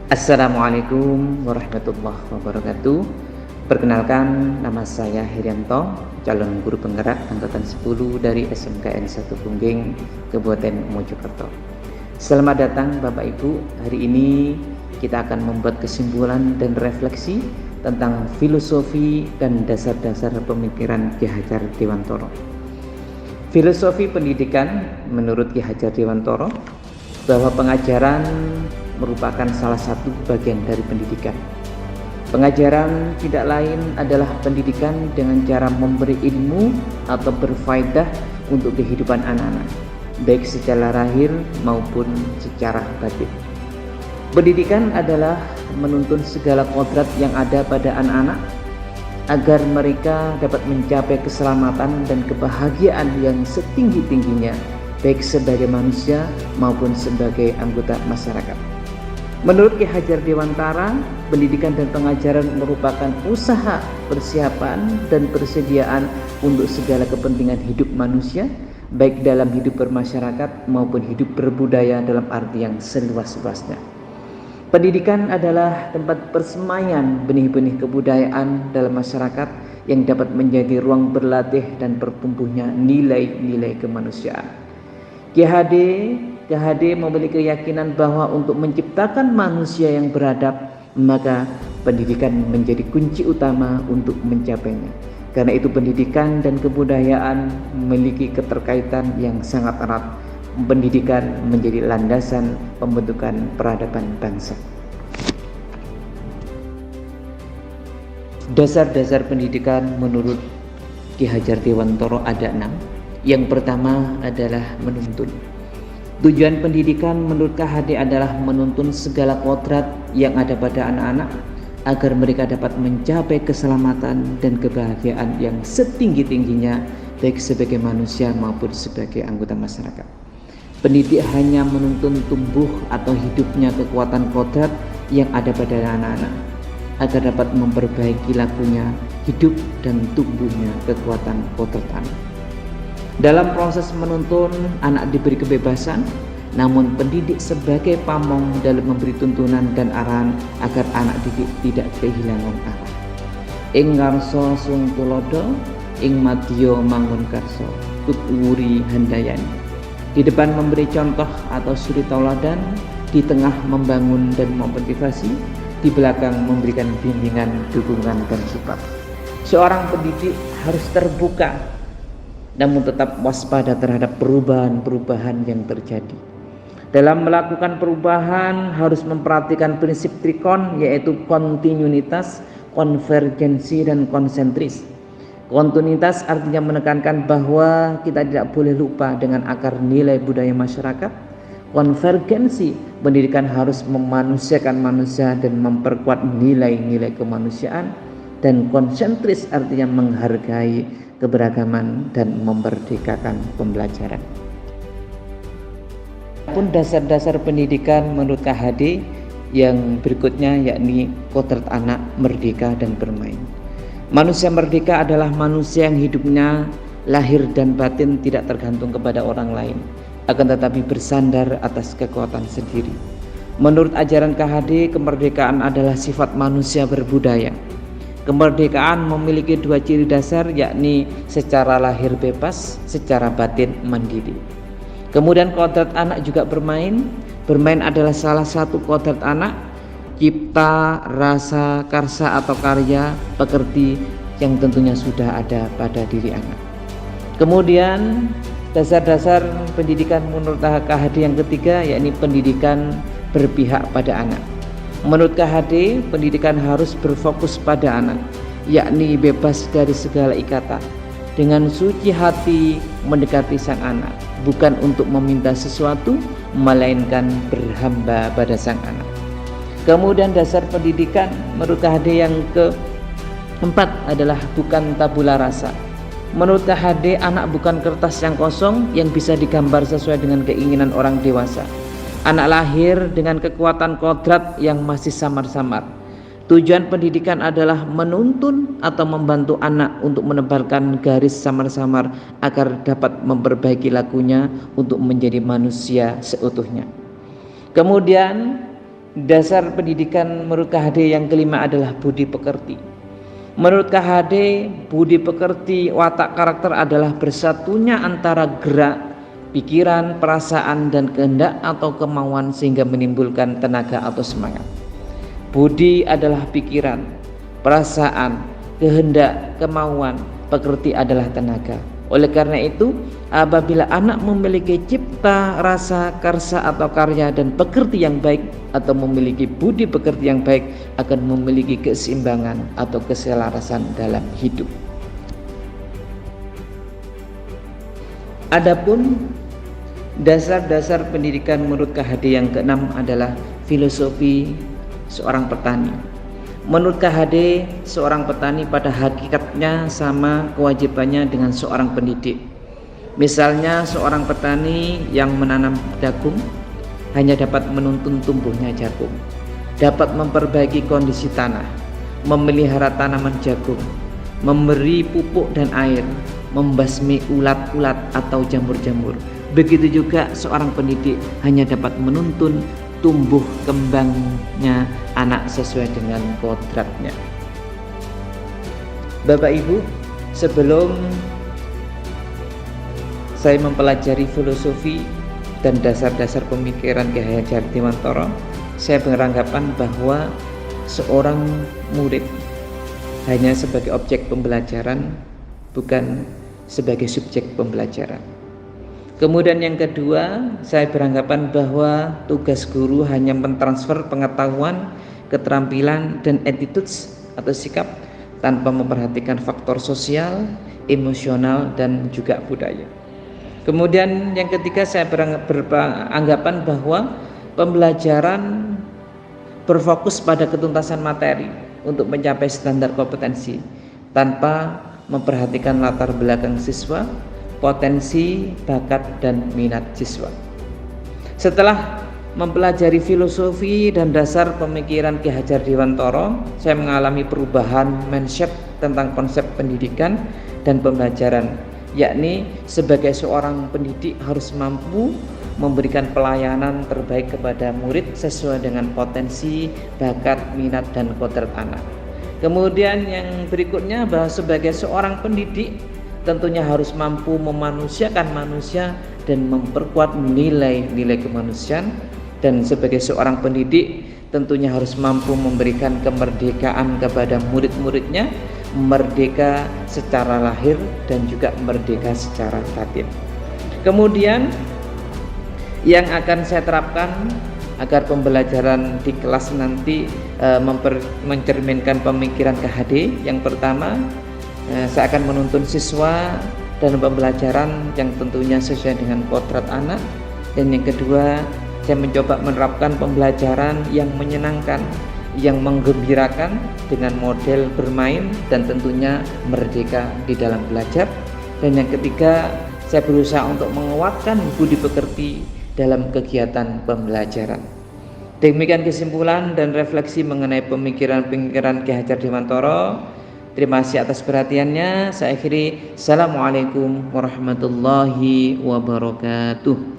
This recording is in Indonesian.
Assalamualaikum warahmatullahi wabarakatuh. Perkenalkan, nama saya Herianto, calon guru penggerak angkatan 10 dari SMKN 1 Pungging, Kabupaten Mojokerto. Selamat datang Bapak Ibu. Hari ini kita akan membuat kesimpulan dan refleksi tentang filosofi dan dasar-dasar pemikiran Ki Hajar Dewantara. Filosofi pendidikan menurut Ki Hajar Dewantara bahwa pengajaran merupakan salah satu bagian dari pendidikan. Pengajaran tidak lain adalah pendidikan dengan cara memberi ilmu atau berfaedah untuk kehidupan anak-anak, baik secara lahir maupun secara batin. Pendidikan adalah menuntun segala kodrat yang ada pada anak-anak agar mereka dapat mencapai keselamatan dan kebahagiaan yang setinggi-tingginya, baik sebagai manusia maupun sebagai anggota masyarakat. Menurut Ki Hajar Dewantara, pendidikan dan pengajaran merupakan usaha persiapan dan persediaan untuk segala kepentingan hidup manusia, baik dalam hidup bermasyarakat maupun hidup berbudaya dalam arti yang seluas-luasnya. Pendidikan adalah tempat persemaian benih-benih kebudayaan dalam masyarakat yang dapat menjadi ruang berlatih dan bertumbuhnya nilai-nilai kemanusiaan. Ki HD memiliki keyakinan bahwa untuk menciptakan manusia yang beradab, maka pendidikan menjadi kunci utama untuk mencapainya. Karena itu pendidikan dan kebudayaan memiliki keterkaitan yang sangat erat. Pendidikan menjadi landasan pembentukan peradaban bangsa. Dasar-dasar pendidikan menurut Ki Hajar Dewantara ada 6. Yang pertama adalah menuntun. Tujuan pendidikan menurut KHD adalah menuntun segala kodrat yang ada pada anak-anak agar mereka dapat mencapai keselamatan dan kebahagiaan yang setinggi-tingginya, baik sebagai manusia maupun sebagai anggota masyarakat. Pendidik hanya menuntun tumbuh atau hidupnya kekuatan kodrat yang ada pada anak-anak agar dapat memperbaiki lakunya hidup dan tumbuhnya kekuatan kodrat anak. Dalam proses menuntun, anak diberi kebebasan, namun pendidik sebagai pamong dalam memberi tuntunan dan arahan agar anak didik tidak kehilangan arah. Ing ngarsa sung tulodo, ing madya mangun karsa, tutwuri handayani. Di depan memberi contoh atau suri tauladan, di tengah membangun dan memotivasi, di belakang memberikan bimbingan, dukungan dan support. Seorang pendidik harus terbuka, namun tetap waspada terhadap perubahan-perubahan yang terjadi. Dalam melakukan perubahan harus memperhatikan prinsip trikon, yaitu kontinuitas, konvergensi, dan konsentris. Kontinuitas artinya menekankan bahwa kita tidak boleh lupa dengan akar nilai budaya masyarakat. Konvergensi, pendidikan harus memanusiakan manusia dan memperkuat nilai-nilai kemanusiaan. Dan konsentris artinya menghargai keberagaman dan memerdekakan pembelajaran. Pun dasar-dasar pendidikan menurut KHD yang berikutnya, yakni kodrat anak merdeka dan bermain. Manusia merdeka adalah manusia yang hidupnya lahir dan batin tidak tergantung kepada orang lain, akan tetapi bersandar atas kekuatan sendiri. Menurut ajaran KHD, kemerdekaan adalah sifat manusia berbudaya. Kemerdekaan memiliki 2 ciri dasar, yakni secara lahir bebas, secara batin mandiri. Kemudian kodrat anak juga bermain. Bermain adalah salah satu kodrat anak, cipta, rasa, karsa atau karya, pekerti yang tentunya sudah ada pada diri anak. Kemudian dasar-dasar pendidikan menurut KHD yang ketiga, yakni pendidikan berpihak pada anak. Menurut KHD, pendidikan harus berfokus pada anak, yakni bebas dari segala ikatan, dengan suci hati mendekati sang anak, bukan untuk meminta sesuatu, melainkan berhamba pada sang anak. Kemudian dasar pendidikan menurut KHD yang keempat adalah bukan tabula rasa. Menurut KHD, anak bukan kertas yang kosong yang bisa digambar sesuai dengan keinginan orang dewasa. Anak lahir dengan kekuatan kodrat yang masih samar-samar. Tujuan pendidikan adalah menuntun atau membantu anak untuk menebalkan garis samar-samar agar dapat memperbaiki lakunya untuk menjadi manusia seutuhnya. Kemudian Dasar pendidikan menurut KHD yang kelima adalah budi pekerti. Menurut KHD, budi pekerti watak karakter adalah bersatunya antara gerak, pikiran, perasaan, dan kehendak atau kemauan sehingga menimbulkan tenaga atau semangat. Budi adalah pikiran, perasaan, kehendak, kemauan, pekerti adalah tenaga. Oleh karena itu, apabila anak memiliki cipta, rasa, karsa atau karya dan pekerti yang baik atau memiliki budi pekerti yang baik, akan memiliki keseimbangan atau keselarasan dalam hidup. Adapun dasar-dasar pendidikan menurut KHD yang keenam adalah filosofi seorang petani. Menurut KHD, seorang petani pada hakikatnya sama kewajibannya dengan seorang pendidik. Misalnya seorang petani yang menanam jagung hanya dapat menuntun tumbuhnya jagung, dapat memperbaiki kondisi tanah, memelihara tanaman jagung, memberi pupuk dan air, membasmi ulat-ulat atau jamur-jamur. Begitu juga seorang pendidik hanya dapat menuntun tumbuh kembangnya anak sesuai dengan kodratnya. Bapak Ibu, sebelum saya mempelajari filosofi dan dasar-dasar pemikiran Ki Hajar Dewantara, saya beranggapan bahwa seorang murid hanya sebagai objek pembelajaran, bukan sebagai subjek pembelajaran. Kemudian yang kedua, saya beranggapan bahwa tugas guru hanya mentransfer pengetahuan, keterampilan, dan attitudes atau sikap tanpa memperhatikan faktor sosial, emosional, dan juga budaya. Kemudian yang ketiga, saya beranggapan bahwa pembelajaran berfokus pada ketuntasan materi untuk mencapai standar kompetensi tanpa memperhatikan latar belakang siswa, potensi, bakat, dan minat siswa. Setelah mempelajari filosofi dan dasar pemikiran Ki Hajar Dewantara, saya mengalami perubahan mindset tentang konsep pendidikan dan pembelajaran, yakni sebagai seorang pendidik harus mampu memberikan pelayanan terbaik kepada murid sesuai dengan potensi, bakat, minat, dan kodrat anak. Kemudian yang berikutnya, bahwa sebagai seorang pendidik tentunya harus mampu memanusiakan manusia dan memperkuat nilai-nilai kemanusiaan, dan sebagai seorang pendidik tentunya harus mampu memberikan kemerdekaan kepada murid-muridnya, merdeka secara lahir dan juga merdeka secara batin. Kemudian yang akan saya terapkan agar pembelajaran di kelas nanti mencerminkan pemikiran KHD, yang pertama, saya akan menuntun siswa dalam pembelajaran yang tentunya sesuai dengan kodrat anak. Dan yang kedua, saya mencoba menerapkan pembelajaran yang menyenangkan, yang menggembirakan dengan model bermain dan tentunya merdeka di dalam belajar. Dan yang ketiga, saya berusaha untuk menguatkan budi pekerti dalam kegiatan pembelajaran. Demikian kesimpulan dan refleksi mengenai pemikiran-pemikiran Ki Hajar Dewantara. Terima kasih atas perhatiannya. Saya akhiri. Assalamualaikum warahmatullahi wabarakatuh.